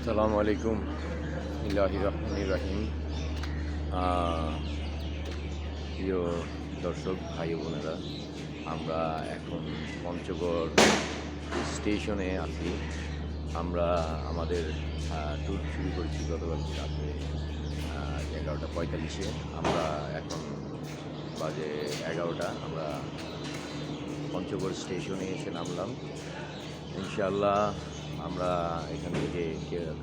আসসালামু আলাইকুম রহিম। প্রিয় দর্শক ভাই বোনেরা, আমরা এখন পঞ্চগড় স্টেশনে আছি। আমরা আমাদের ট্যুর শুরু করেছি গতকালকে রাত্রে 11:45। আমরা এখন বাজে 11টা। আমরা পঞ্চগড় স্টেশনে এসে নামলাম। ইনশাআল্লাহ আমরা এখান থেকে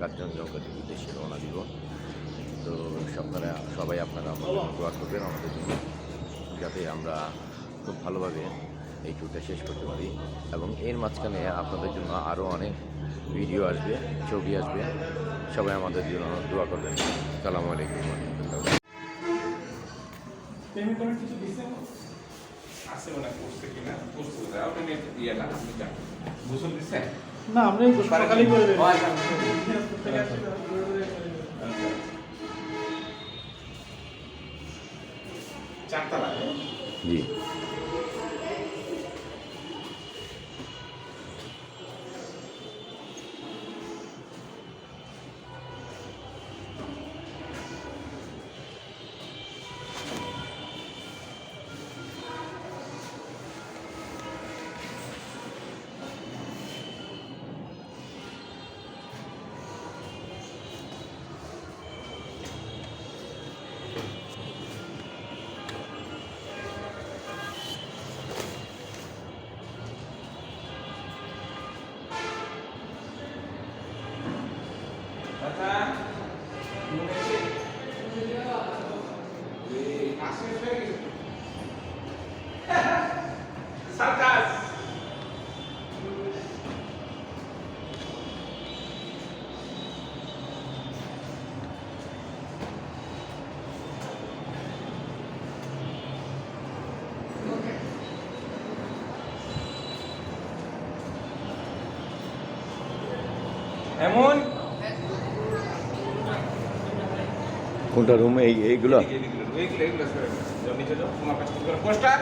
কাঞ্চনজঙ্ঘার উদ্দেশ্যে রওনা দিব। তো সবাই আপনারা দোয়া করবেন আমাদের জন্য, যাতে আমরা খুব ভালোভাবে এই ট্যুরটা শেষ করতে পারি। এবং এর মাঝখানে আপনাদের জন্য আরও অনেক ভিডিও আসবে, ছবি আসবে। সবাই আমাদের জন্য দোয়া করবেন। আসসালামু আলাইকুম। না, আমরা সকালেই করে দেবো। জি, এমন কোনটা রুম? এইগুলো পোস্টার